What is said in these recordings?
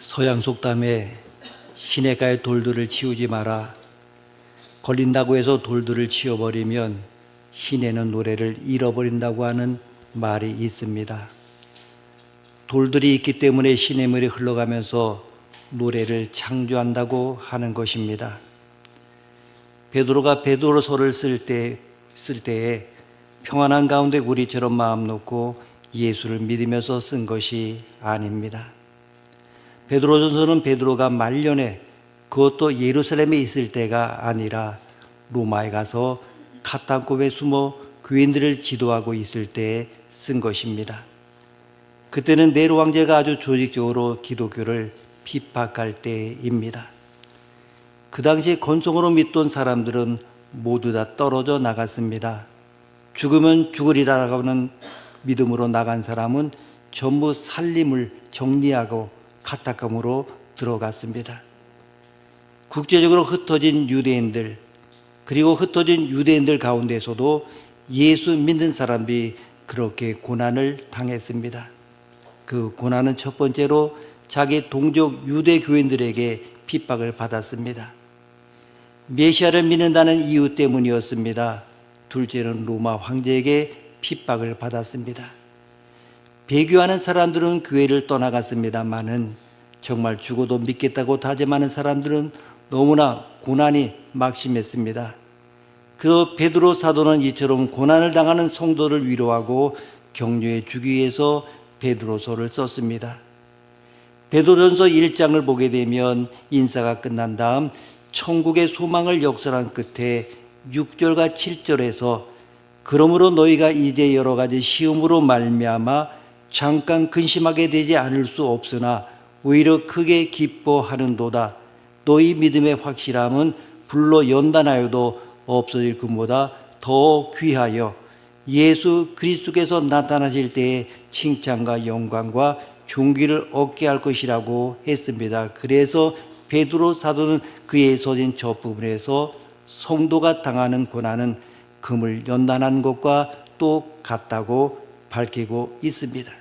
서양 속담에 시냇가의 돌들을 치우지 마라. 걸린다고 해서 돌들을 치워버리면 시내는 노래를 잃어버린다고 하는 말이 있습니다. 돌들이 있기 때문에 시냇물이 흘러가면서 노래를 창조한다고 하는 것입니다. 베드로가 베드로서를 쓸 때에 평안한 가운데 우리처럼 마음 놓고 예수를 믿으면서 쓴 것이 아닙니다. 베드로전서는 베드로가 말년에, 그것도 예루살렘에 있을 때가 아니라 로마에 가서 카타콤에 숨어 교인들을 지도하고 있을 때에 쓴 것입니다. 그때는 네로 황제가 아주 조직적으로 기독교를 핍박할 때입니다. 그 당시 건성으로 믿던 사람들은 모두 다 떨어져 나갔습니다. 죽으면 죽으리라고 하는 믿음으로 나간 사람은 전부 살림을 정리하고 카타콤으로 들어갔습니다. 국제적으로 흩어진 유대인들, 그리고 흩어진 유대인들 가운데서도 예수 믿는 사람들이 그렇게 고난을 당했습니다. 그 고난은 첫 번째로 자기 동족 유대 교인들에게 핍박을 받았습니다. 메시아를 믿는다는 이유 때문이었습니다. 둘째는 로마 황제에게 핍박을 받았습니다. 배교하는 사람들은 교회를 떠나갔습니다마는 정말 죽어도 믿겠다고 다짐하는 사람들은 너무나 고난이 막심했습니다. 그 베드로 사도는 이처럼 고난을 당하는 성도를 위로하고 격려해 주기 위해서 베드로서를 썼습니다. 베드로전서 1장을 보게 되면 인사가 끝난 다음 천국의 소망을 역설한 끝에 6절과 7절에서 그러므로 너희가 이제 여러 가지 시험으로 말미암아 잠깐 근심하게 되지 않을 수 없으나 오히려 크게 기뻐하는도다. 너희 믿음의 확실함은 불로 연단하여도 없어질 것보다 더 귀하여 예수 그리스도께서 나타나실 때에 칭찬과 영광과 존귀를 얻게 할 것이라고 했습니다. 그래서 베드로 사도는 그의 써진 저 부분에서 성도가 당하는 고난은 금을 연단하는 것과 똑같다고 밝히고 있습니다.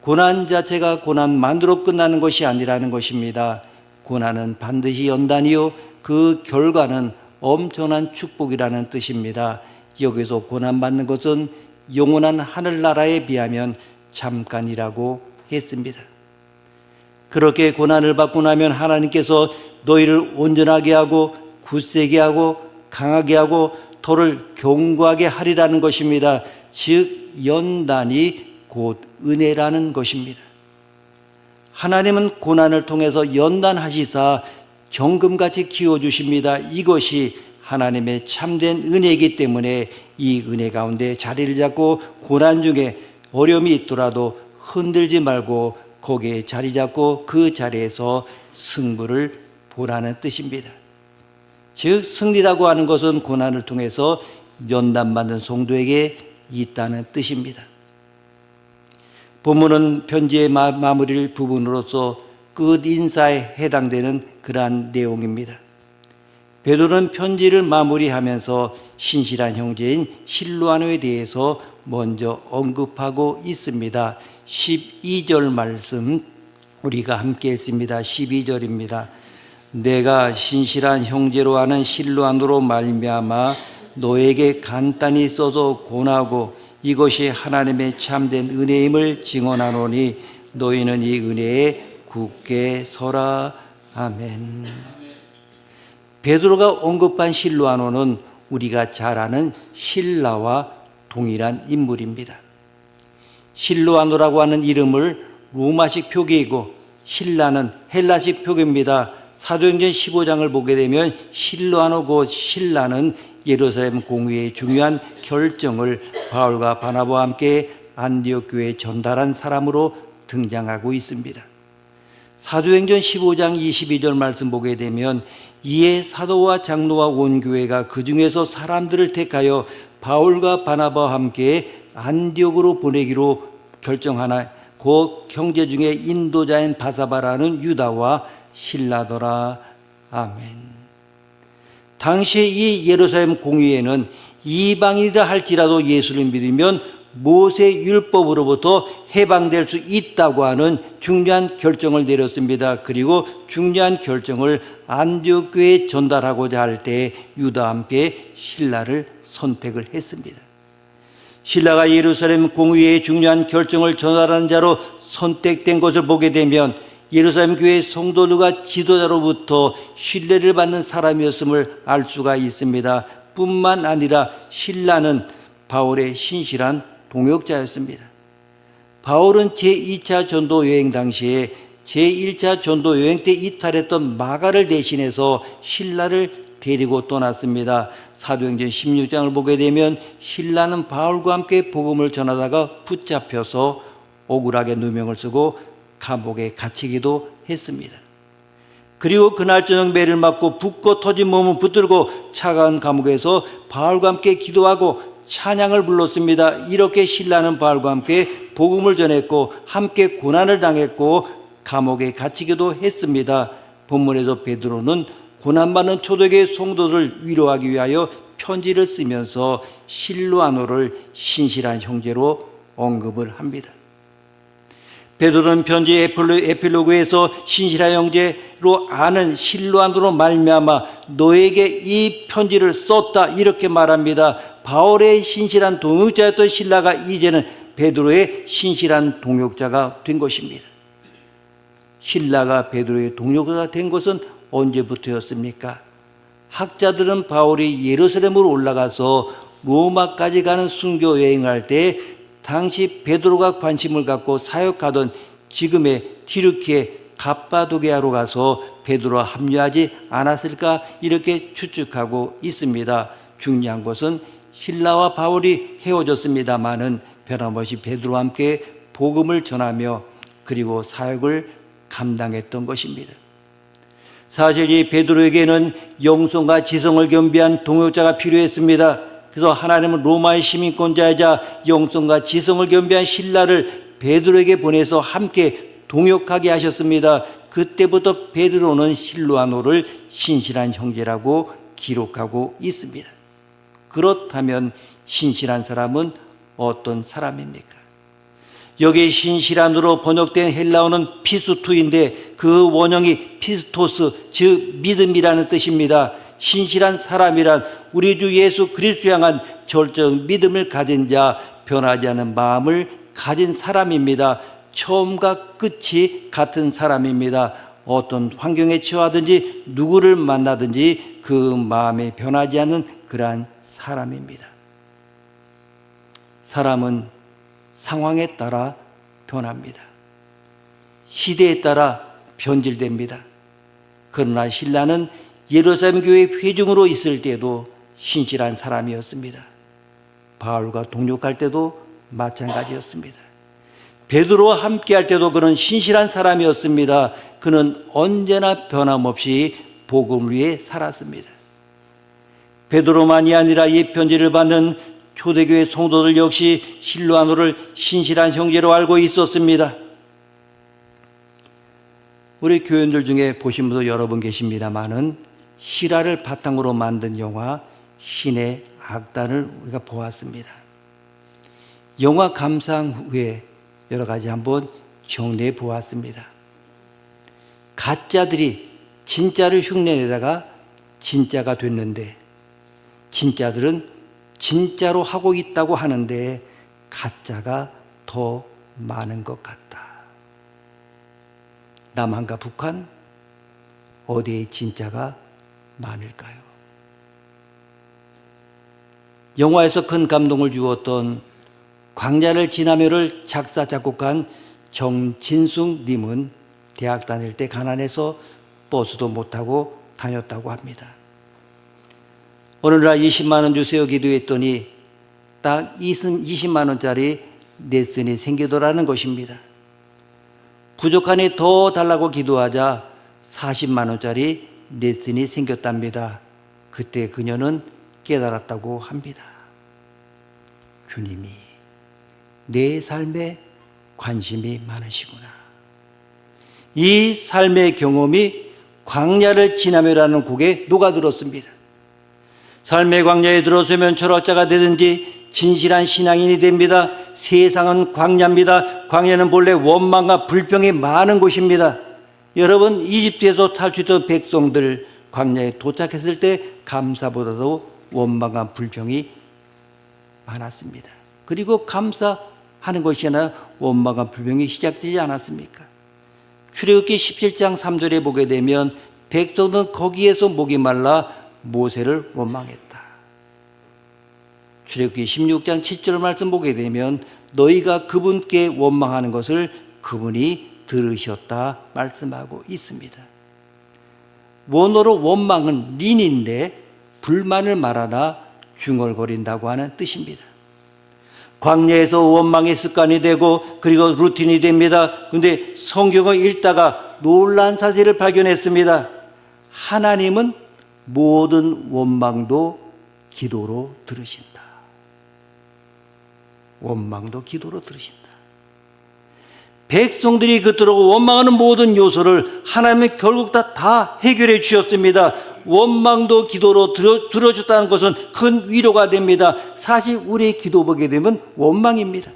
고난 자체가 고난만으로 끝나는 것이 아니라는 것입니다. 고난은 반드시 연단이요 그 결과는 엄청난 축복이라는 뜻입니다. 여기서 고난받는 것은 영원한 하늘나라에 비하면 잠깐이라고 했습니다. 그렇게 고난을 받고 나면 하나님께서 너희를 온전하게 하고 굳세게 하고 강하게 하고 더를 견고하게 하리라는 것입니다. 즉 연단이 곧 은혜라는 것입니다. 하나님은 고난을 통해서 연단하시사 정금같이 키워주십니다. 이것이 하나님의 참된 은혜이기 때문에 이 은혜 가운데 자리를 잡고 고난 중에 어려움이 있더라도 흔들지 말고 거기에 자리 잡고 그 자리에서 승부를 보라는 뜻입니다. 즉 승리라고 하는 것은 고난을 통해서 연단받는 성도에게 있다는 뜻입니다. 본문은 편지의 마무리 부분으로서 끝 인사에 해당되는 그러한 내용입니다. 베드로는 편지를 마무리하면서 신실한 형제인 실로아노에 대해서 먼저 언급하고 있습니다. 12절 말씀 우리가 함께 읽습니다. 12절입니다. 내가 신실한 형제로 하는 실로아노로 말미암아 너에게 간단히 써서 권하고 이것이 하나님의 참된 은혜임을 증언하노니 너희는 이 은혜에 굳게 서라. 아멘. 베드로가 언급한 실로아노는 우리가 잘 아는 신라와 동일한 인물입니다. 실로아노라고 하는 이름을 로마식 표기이고 신라는 헬라식 표기입니다. 사도행전 15장을 보게 되면 실로아노 곧 신라는 예루살렘 공의의 중요한 결정을 바울과 바나바와 함께 안디옥 교회에 전달한 사람으로 등장하고 있습니다. 사도행전 15장 22절 말씀 보게 되면 이에 사도와 장로와 온 교회가 그 중에서 사람들을 택하여 바울과 바나바와 함께 안디옥으로 보내기로 결정하나 곧 형제 중에 인도자인 바사바라는 유다와 실라더라. 아멘. 당시 이 예루살렘 공의회는 이방인이라 할지라도 예수를 믿으면 모세 율법으로부터 해방될 수 있다고 하는 중요한 결정을 내렸습니다. 그리고 중요한 결정을 안디옥 교회에 전달하고자 할 때 유다와 함께 신라를 선택을 했습니다. 신라가 예루살렘 공의회의 중요한 결정을 전달하는 자로 선택된 것을 보게 되면 예루살렘 교회 성도들과 지도자로부터 신뢰를 받는 사람이었음을 알 수가 있습니다. 뿐만 아니라 신라는 바울의 신실한 동역자였습니다. 바울은 제2차 전도 여행 당시에 제1차 전도 여행 때 이탈했던 마가를 대신해서 신라를 데리고 떠났습니다. 사도행전 16장을 보게 되면 신라는 바울과 함께 복음을 전하다가 붙잡혀서 억울하게 누명을 쓰고 감옥에 갇히기도 했습니다. 그리고 그날 저녁 매를 맞고 붓고 터진 몸을 붙들고 차가운 감옥에서 바울과 함께 기도하고 찬양을 불렀습니다. 이렇게 신라는 바울과 함께 복음을 전했고 함께 고난을 당했고 감옥에 갇히기도 했습니다. 본문에서 베드로는 고난받는 초대교회 성도들 위로하기 위하여 편지를 쓰면서 실로아노를 신실한 형제로 언급을 합니다. 베드로는 편지 에필로그에서 신실한 형제로 아는 실로아노로 말미암아 너에게 이 편지를 썼다 이렇게 말합니다. 바울의 신실한 동역자였던 신라가 이제는 베드로의 신실한 동역자가 된 것입니다. 신라가 베드로의 동역자가 된 것은 언제부터였습니까? 학자들은 바울이 예루살렘으로 올라가서 로마까지 가는 순교 여행할 때 당시 베드로가 관심을 갖고 사역하던 지금의 튀르키예 갑바도게아로 가서 베드로와 합류하지 않았을까 이렇게 추측하고 있습니다. 중요한 것은 신라와 바울이 헤어졌습니다마는 변함없이 베드로와 함께 복음을 전하며 그리고 사역을 감당했던 것입니다. 사실 이 베드로에게는 영성과 지성을 겸비한 동역자가 필요했습니다. 그래서 하나님은 로마의 시민권자이자 영성과 지성을 겸비한 신라를 베드로에게 보내서 함께 동역하게 하셨습니다. 그때부터 베드로는 실로아노를 신실한 형제라고 기록하고 있습니다. 그렇다면 신실한 사람은 어떤 사람입니까? 여기 신실한으로 번역된 헬라어는 피스투인데 그 원형이 피스토스, 즉 믿음이라는 뜻입니다. 신실한 사람이란 우리 주 예수 그리스도 향한 절대적 믿음을 가진 자, 변하지 않는 마음을 가진 사람입니다. 처음과 끝이 같은 사람입니다. 어떤 환경에 처하든지 누구를 만나든지 그 마음에 변하지 않는 그러한 사람입니다. 사람은 상황에 따라 변합니다. 시대에 따라 변질됩니다. 그러나 신라는 예루살렘 교회 회중으로 있을 때도 신실한 사람이었습니다. 바울과 동역할 때도 마찬가지였습니다. 베드로와 함께할 때도 그는 신실한 사람이었습니다. 그는 언제나 변함없이 복음을 위해 살았습니다. 베드로만이 아니라 이 편지를 받는 초대교회 성도들 역시 실로아노를 신실한 형제로 알고 있었습니다. 우리 교인들 중에 보신 분도 여러 분 계십니다마는 실화를 바탕으로 만든 영화 신의 악단을 우리가 보았습니다. 영화 감상 후에 여러 가지 한번 정리해 보았습니다. 가짜들이 진짜를 흉내내다가 진짜가 됐는데 진짜들은 진짜로 하고 있다고 하는데 가짜가 더 많은 것 같다. 남한과 북한 어디에 진짜가 많을까요? 영화에서 큰 감동을 주었던 광야를 지나며를 작사 작곡한 정진숙 님은 대학 다닐 때 가난해서 버스도 못 타고 다녔다고 합니다. 어느 날 20만 원 주세요 기도했더니 딱 20만 원짜리 넷슨이 생기더라는 것입니다. 부족하니 더 달라고 기도하자 40만 원짜리 넷슨이 생겼답니다. 그때 그녀는 깨달았다고 합니다. 주님이 내 삶에 관심이 많으시구나. 이 삶의 경험이 광야를 지나며라는 곡에 녹아들었습니다. 삶의 광야에 들어서면 철학자가 되든지 진실한 신앙인이 됩니다. 세상은 광야입니다. 광야는 본래 원망과 불평이 많은 곳입니다. 여러분, 이집트에서 탈출했던 백성들 광야에 도착했을 때 감사보다도 원망과 불평이 많았습니다. 그리고 감사하는 것이 아니라 원망과 불평이 시작되지 않았습니까? 출애굽기 17장 3절에 보게 되면 백성은 거기에서 목이 말라 모세를 원망했다. 출애굽기 16장 7절 말씀 보게 되면 너희가 그분께 원망하는 것을 그분이 들으셨다 말씀하고 있습니다. 원어로 원망은 린인데 불만을 말하다 중얼거린다고 하는 뜻입니다. 광야에서 원망의 습관이 되고 그리고 루틴이 됩니다. 그런데 성경을 읽다가 놀라운 사실을 발견했습니다. 하나님은 모든 원망도 기도로 들으신다. 원망도 기도로 들으신다. 백성들이 그토록 원망하는 모든 요소를 하나님은 결국 다 해결해 주셨습니다. 원망도 기도로 들어줬다는 것은 큰 위로가 됩니다. 사실 우리의 기도 보게 되면 원망입니다.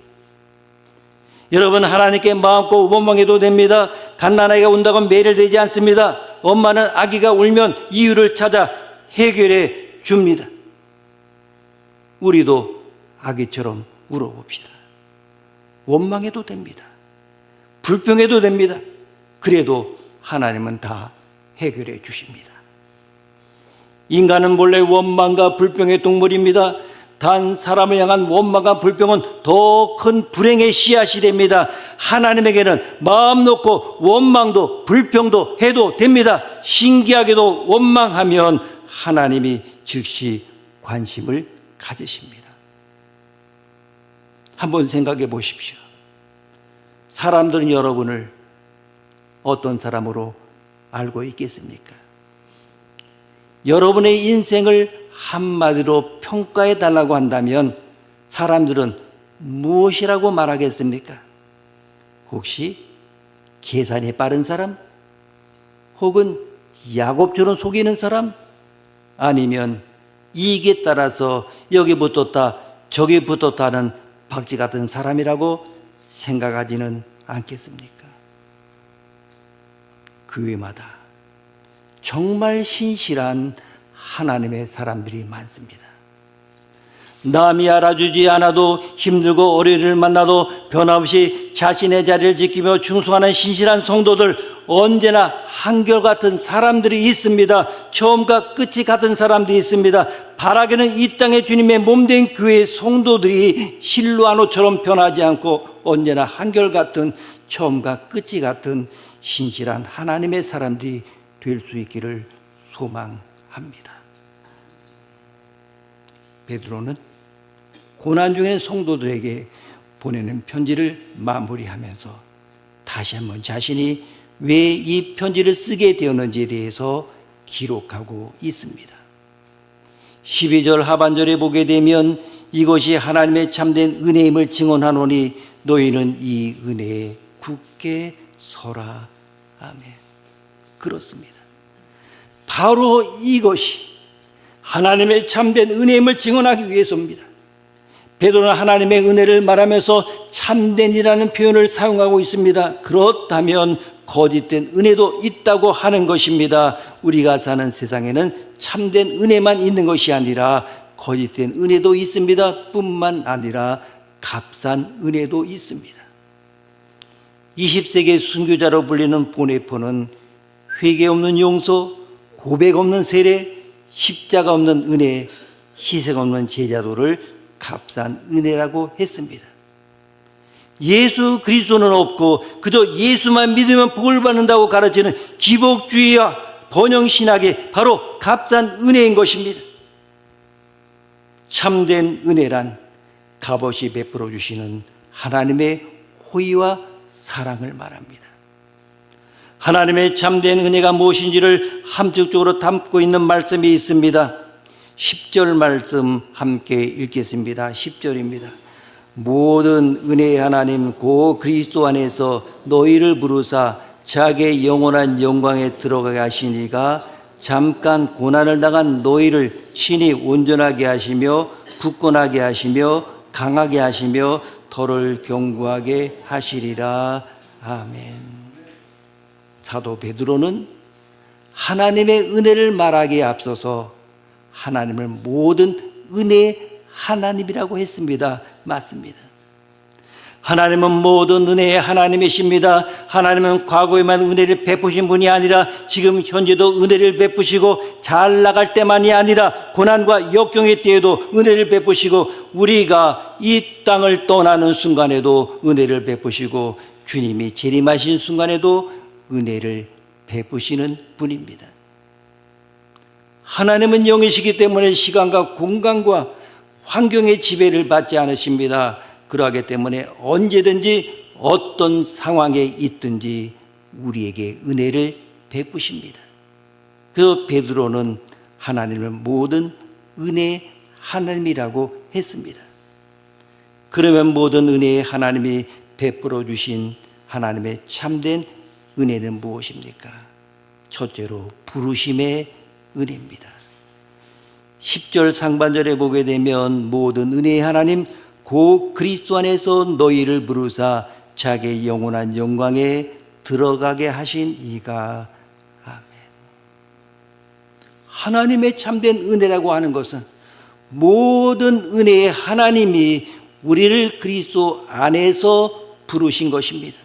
여러분, 하나님께 마음껏 원망해도 됩니다. 갓난아이가 운다고 매일되지 않습니다. 엄마는 아기가 울면 이유를 찾아 해결해 줍니다. 우리도 아기처럼 울어봅시다. 원망해도 됩니다. 불평해도 됩니다. 그래도 하나님은 다 해결해 주십니다. 인간은 본래 원망과 불평의 동물입니다. 단 사람을 향한 원망과 불평은 더 큰 불행의 씨앗이 됩니다. 하나님에게는 마음 놓고 원망도 불평도 해도 됩니다. 신기하게도 원망하면 하나님이 즉시 관심을 가지십니다. 한번 생각해 보십시오. 사람들은 여러분을 어떤 사람으로 알고 있겠습니까? 여러분의 인생을 한마디로 평가해 달라고 한다면 사람들은 무엇이라고 말하겠습니까? 혹시 계산이 빠른 사람? 혹은 야곱처럼 속이는 사람? 아니면 이익에 따라서 여기 붙었다 저기 붙었다는 박쥐 같은 사람이라고 생각하지는 않겠습니까? 교회마다 정말 신실한 하나님의 사람들이 많습니다. 남이 알아주지 않아도 힘들고 어려운 일을 만나도 변함없이 자신의 자리를 지키며 충성하는 신실한 성도들, 언제나 한결같은 사람들이 있습니다. 처음과 끝이 같은 사람들이 있습니다. 바라기는 이 땅의 주님의 몸된 교회의 성도들이 실루아노처럼 변하지 않고 언제나 한결같은 처음과 끝이 같은 신실한 하나님의 사람들이 될 수 있기를 소망합니다. 베드로는 고난 중에 성도들에게 보내는 편지를 마무리하면서 다시 한번 자신이 왜 이 편지를 쓰게 되었는지에 대해서 기록하고 있습니다. 12절 하반절에 보게 되면 이것이 하나님의 참된 은혜임을 증언하노니 너희는 이 은혜에 굳게 서라. 아멘. 그렇습니다. 바로 이것이 하나님의 참된 은혜임을 증언하기 위해서입니다. 베드로는 하나님의 은혜를 말하면서 참된이라는 표현을 사용하고 있습니다. 그렇다면 거짓된 은혜도 있다고 하는 것입니다. 우리가 사는 세상에는 참된 은혜만 있는 것이 아니라 거짓된 은혜도 있습니다. 뿐만 아니라 값싼 은혜도 있습니다. 20세기 순교자로 불리는 보네포는 회개 없는 용서, 고백 없는 세례, 십자가 없는 은혜, 희생 없는 제자도를 값싼 은혜라고 했습니다. 예수 그리스도는 없고 그저 예수만 믿으면 복을 받는다고 가르치는 기복주의와 번영신학이 바로 값싼 은혜인 것입니다. 참된 은혜란 값없이 베풀어 주시는 하나님의 호의와 사랑을 말합니다. 하나님의 참된 은혜가 무엇인지를 함축적으로 담고 있는 말씀이 있습니다. 10절 말씀 함께 읽겠습니다. 10절입니다. 모든 은혜의 하나님 고 그리스도 안에서 너희를 부르사 자기의 영원한 영광에 들어가게 하시니가 잠깐 고난을 당한 너희를 친히 온전하게 하시며 굳건하게 하시며 강하게 하시며 더를 견고하게 하시리라. 아멘. 사도 베드로는 하나님의 은혜를 말하기에 앞서서 하나님을 모든 은혜의 하나님이라고 했습니다. 맞습니다. 하나님은 모든 은혜의 하나님이십니다. 하나님은 과거에만 은혜를 베푸신 분이 아니라 지금 현재도 은혜를 베푸시고 잘 나갈 때만이 아니라 고난과 역경의 때에도 은혜를 베푸시고 우리가 이 땅을 떠나는 순간에도 은혜를 베푸시고 주님이 재림하신 순간에도 은혜를 베푸시는 분입니다. 하나님은 영이시기 때문에 시간과 공간과 환경의 지배를 받지 않으십니다. 그러하기 때문에 언제든지 어떤 상황에 있든지 우리에게 은혜를 베푸십니다. 그래서 베드로는 하나님을 모든 은혜의 하나님이라고 했습니다. 그러면 모든 은혜의 하나님이 베풀어 주신 하나님의 참된 은혜는 무엇입니까? 첫째로 부르심의 은혜입니다. 10절 상반절에 보게 되면 모든 은혜의 하나님 고 그리스도 안에서 너희를 부르사 자기의 영원한 영광에 들어가게 하신 이가. 아멘. 하나님의 참된 은혜라고 하는 것은 모든 은혜의 하나님이 우리를 그리스도 안에서 부르신 것입니다.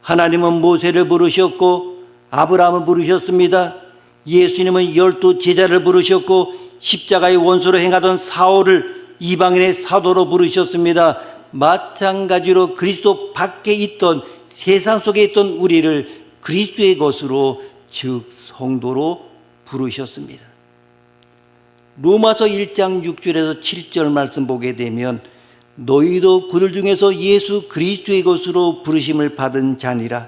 하나님은 모세를 부르셨고 아브라함을 부르셨습니다. 예수님은 12 제자를 부르셨고 십자가의 원수로 행하던 사울을 이방인의 사도로 부르셨습니다. 마찬가지로 그리스도 밖에 있던 세상 속에 있던 우리를 그리스도의 것으로 즉 성도로 부르셨습니다. 로마서 1장 6절에서 7절 말씀 보게 되면 너희도 그들 중에서 예수 그리스도의 것으로 부르심을 받은 자니라.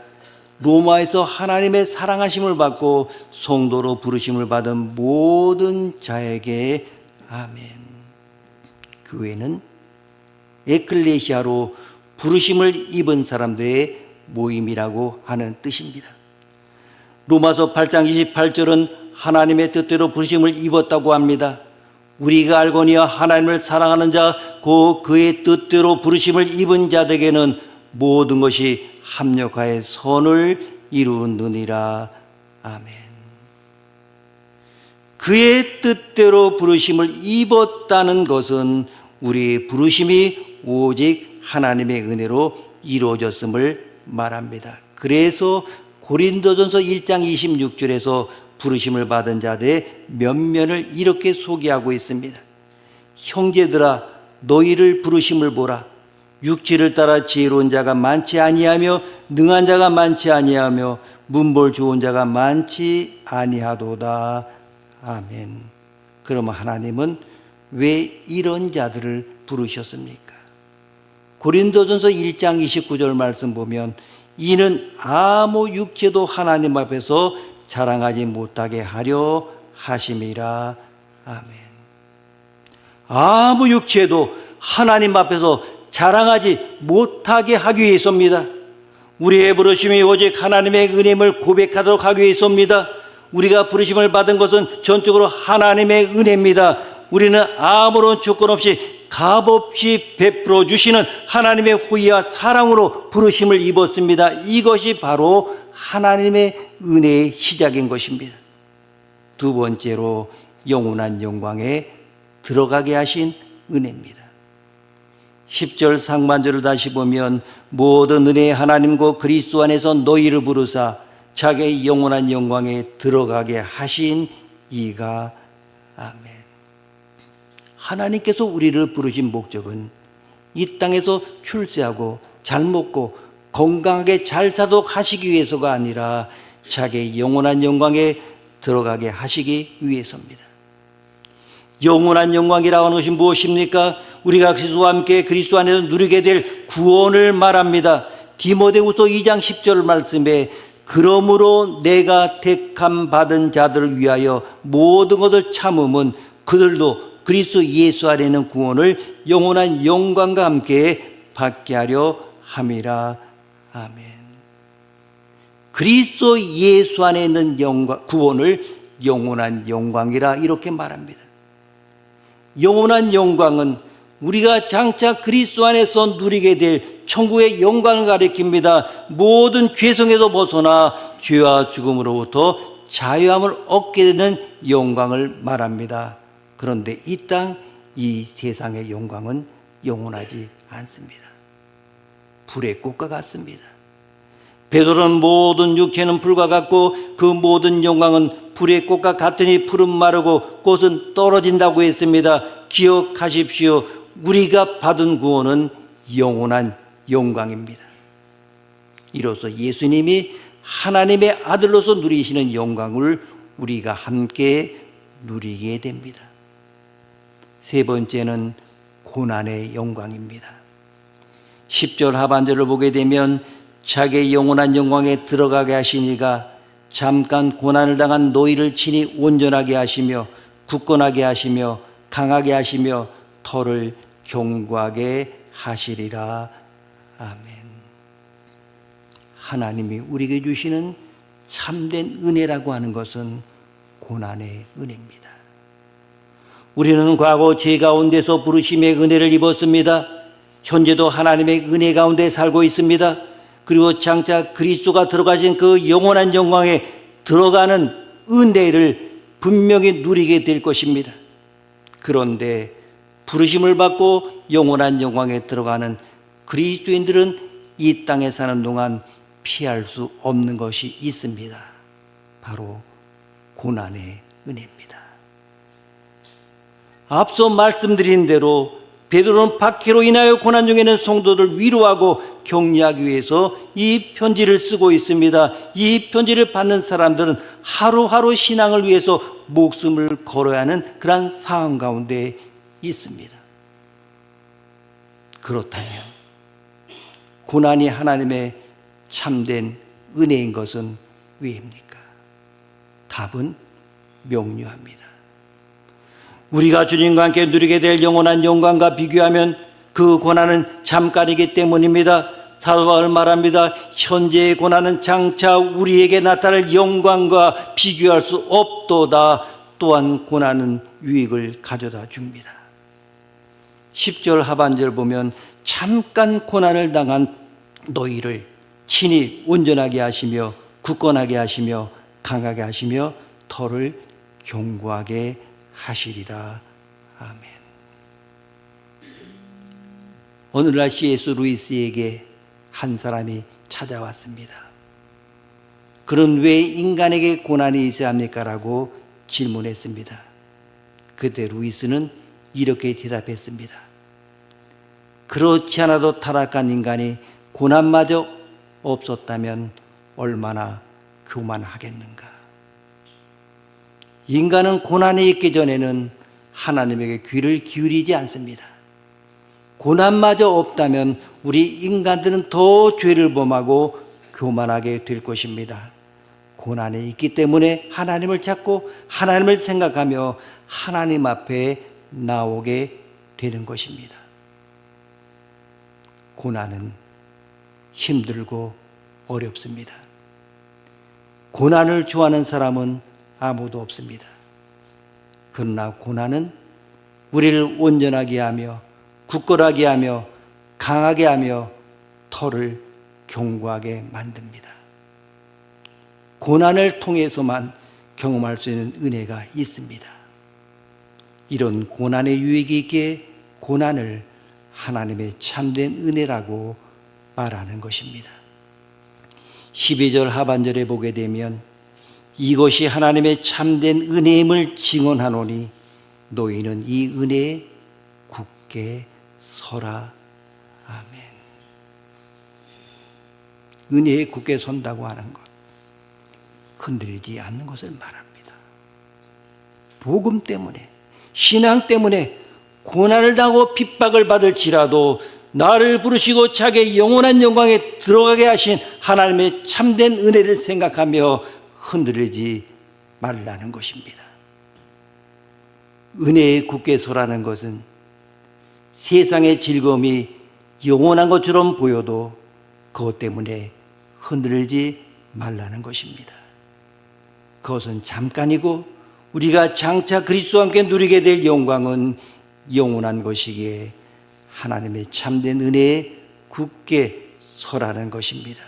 로마에서 하나님의 사랑하심을 받고 성도로 부르심을 받은 모든 자에게 아멘. 교회는 에클레시아로 부르심을 입은 사람들의 모임이라고 하는 뜻입니다. 로마서 8장 28절은 하나님의 뜻대로 부르심을 입었다고 합니다. 우리가 알거니와 하나님을 사랑하는 자, 곧 그의 뜻대로 부르심을 입은 자들에게는 모든 것이 합력하여 선을 이루느니라. 아멘. 그의 뜻대로 부르심을 입었다는 것은 우리의 부르심이 오직 하나님의 은혜로 이루어졌음을 말합니다. 그래서 고린도전서 1장 26절에서 부르심을 받은 자들의 면면을 이렇게 소개하고 있습니다. 형제들아 너희를 부르심을 보라. 육체를 따라 지혜로운 자가 많지 아니하며 능한 자가 많지 아니하며 문벌 좋은 자가 많지 아니하도다. 아멘. 그러면 하나님은 왜 이런 자들을 부르셨습니까? 고린도전서 1장 29절 말씀 보면 이는 아무 육체도 하나님 앞에서 자랑하지 못하게 하려 하심이라. 아멘. 아무 육체도 하나님 앞에서 자랑하지 못하게 하기 위해서입니다. 우리의 부르심이 오직 하나님의 은혜임을 고백하도록 하기 위해서입니다. 우리가 부르심을 받은 것은 전적으로 하나님의 은혜입니다. 우리는 아무런 조건 없이 값없이 베풀어 주시는 하나님의 호의와 사랑으로 부르심을 입었습니다. 이것이 바로 하나님의 은혜의 시작인 것입니다. 두 번째로 영원한 영광에 들어가게 하신 은혜입니다. 10절 상반절을 다시 보면 모든 은혜의 하나님과 그리스도 안에서 너희를 부르사 자기의 영원한 영광에 들어가게 하신 이가. 아멘. 하나님께서 우리를 부르신 목적은 이 땅에서 출세하고 잘 먹고 건강하게 잘 사도록 하시기 위해서가 아니라 자기의 영원한 영광에 들어가게 하시기 위해서입니다. 영원한 영광이라고 하는 것이 무엇입니까? 우리가 그리스도와 함께 그리스도 안에서 누리게 될 구원을 말합니다. 디모데후서 2장 10절 말씀에 그러므로 내가 택함 받은 자들을 위하여 모든 것을 참음은 그들도 그리스도 예수 안에 있는 구원을 영원한 영광과 함께 받게 하려 함이라. 아멘. 그리스도 예수 안에 있는 구원을 영원한 영광이라 이렇게 말합니다. 영원한 영광은 우리가 장차 그리스도 안에서 누리게 될 천국의 영광을 가리킵니다. 모든 죄성에서 벗어나 죄와 죽음으로부터 자유함을 얻게 되는 영광을 말합니다. 그런데 이 땅, 이 세상의 영광은 영원하지 않습니다. 불의 꽃과 같습니다. 베드로는 모든 육체는 불과 같고 그 모든 영광은 불의 꽃과 같으니 풀은 마르고 꽃은 떨어진다고 했습니다. 기억하십시오. 우리가 받은 구원은 영원한 영광입니다. 이로써 예수님이 하나님의 아들로서 누리시는 영광을 우리가 함께 누리게 됩니다. 세 번째는 고난의 영광입니다. 10절 하반절을 보게 되면 자기의 영원한 영광에 들어가게 하시니가 잠깐 고난을 당한 너희를 친히 온전하게 하시며 굳건하게 하시며 강하게 하시며 터를 견고하게 하시리라. 아멘. 하나님이 우리에게 주시는 참된 은혜라고 하는 것은 고난의 은혜입니다. 우리는 과거 죄 가운데서 부르심의 은혜를 입었습니다. 현재도 하나님의 은혜 가운데 살고 있습니다. 그리고 장차 그리스도가 들어가신 그 영원한 영광에 들어가는 은혜를 분명히 누리게 될 것입니다. 그런데 부르심을 받고 영원한 영광에 들어가는 그리스도인들은 이 땅에 사는 동안 피할 수 없는 것이 있습니다. 바로 고난의 은혜입니다. 앞서 말씀드린 대로 베드로는 박해로 인하여 고난 중에는 성도들 위로하고 격려하기 위해서 이 편지를 쓰고 있습니다. 이 편지를 받는 사람들은 하루하루 신앙을 위해서 목숨을 걸어야 하는 그런 상황 가운데 있습니다. 그렇다면 고난이 하나님의 참된 은혜인 것은 왜입니까? 답은 명료합니다. 우리가 주님과 함께 누리게 될 영원한 영광과 비교하면 그 고난은 잠깐이기 때문입니다. 사도 바울은 말합니다. 현재의 고난은 장차 우리에게 나타날 영광과 비교할 수 없도다. 또한 고난은 유익을 가져다 줍니다. 10절 하반절 보면 잠깐 고난을 당한 너희를 친히 온전하게 하시며 굳건하게 하시며 강하게 하시며 터를 견고하게 하시리라. 아멘. 오늘날 C.S. 루이스에게 한 사람이 찾아왔습니다. 그는 왜 인간에게 고난이 있어야 합니까? 라고 질문했습니다. 그때 루이스는 이렇게 대답했습니다. 그렇지 않아도 타락한 인간이 고난마저 없었다면 얼마나 교만하겠는가. 인간은 고난이 있기 전에는 하나님에게 귀를 기울이지 않습니다. 고난마저 없다면 우리 인간들은 더 죄를 범하고 교만하게 될 것입니다. 고난이 있기 때문에 하나님을 찾고 하나님을 생각하며 하나님 앞에 나오게 되는 것입니다. 고난은 힘들고 어렵습니다. 고난을 좋아하는 사람은 아무도 없습니다. 그러나 고난은 우리를 온전하게 하며 굳건하게 하며 강하게 하며 터를 견고하게 만듭니다. 고난을 통해서만 경험할 수 있는 은혜가 있습니다. 이런 고난의 유익이 있기에 고난을 하나님의 참된 은혜라고 말하는 것입니다. 12절 하반절에 보게 되면 이것이 하나님의 참된 은혜임을 증언하노니 너희는 이 은혜에 굳게 서라. 아멘. 은혜에 굳게 선다고 하는 것, 흔들리지 않는 것을 말합니다. 복음 때문에, 신앙 때문에 고난을 당하고 핍박을 받을지라도 나를 부르시고 자기의 영원한 영광에 들어가게 하신 하나님의 참된 은혜를 생각하며 흔들리지 말라는 것입니다. 은혜에 굳게 서라는 것은 세상의 즐거움이 영원한 것처럼 보여도 그것 때문에 흔들리지 말라는 것입니다. 그것은 잠깐이고 우리가 장차 그리스도와 함께 누리게 될 영광은 영원한 것이기에 하나님의 참된 은혜에 굳게 서라는 것입니다.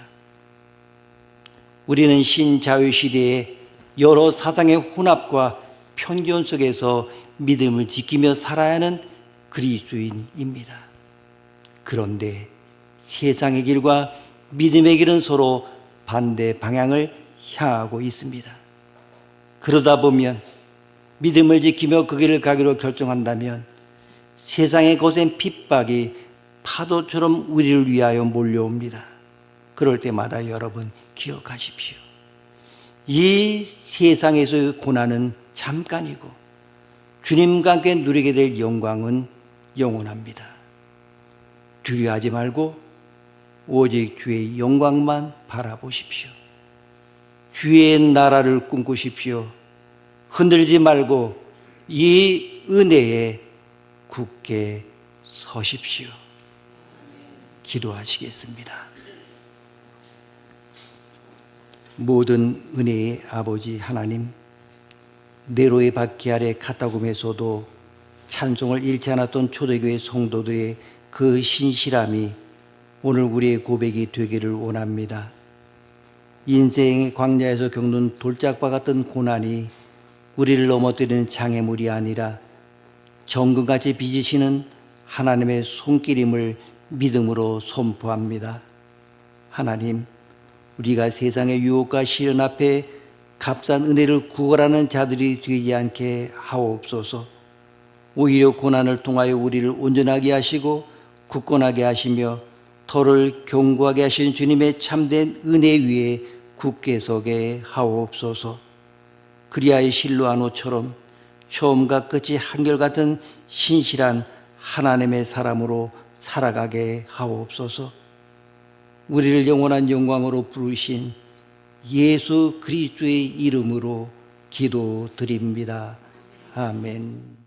우리는 신자유시대에 여러 사상의 혼합과 편견 속에서 믿음을 지키며 살아야 하는 그리스도인입니다. 그런데 세상의 길과 믿음의 길은 서로 반대 방향을 향하고 있습니다. 그러다 보면 믿음을 지키며 그 길을 가기로 결정한다면 세상의 거센 핍박이 파도처럼 우리를 위하여 몰려옵니다. 그럴 때마다 여러분 기억하십시오. 이 세상에서의 고난은 잠깐이고 주님과 함께 누리게 될 영광은 영원합니다. 두려워하지 말고 오직 주의 영광만 바라보십시오. 주의 나라를 꿈꾸십시오. 흔들지 말고 이 은혜에 굳게 서십시오. 기도하시겠습니다. 모든 은혜의 아버지 하나님, 네로의 바퀴 아래 카타콤에서도 찬송을 잃지 않았던 초대교회 성도들의 그 신실함이 오늘 우리의 고백이 되기를 원합니다. 인생의 광야에서 겪는 돌짝바 같은 고난이 우리를 넘어뜨리는 장애물이 아니라 정금같이 빚으시는 하나님의 손길임을 믿음으로 선포합니다. 하나님, 우리가 세상의 유혹과 시련 앞에 값싼 은혜를 구걸하는 자들이 되지 않게 하옵소서. 오히려 고난을 통하여 우리를 온전하게 하시고 굳건하게 하시며 더를 견고하게 하신 주님의 참된 은혜 위에 굳게 서게 하옵소서. 그리하여 실로아노처럼 처음과 끝이 한결같은 신실한 하나님의 사람으로 살아가게 하옵소서. 우리를 영원한 영광으로 부르신 예수 그리스도의 이름으로 기도드립니다. 아멘.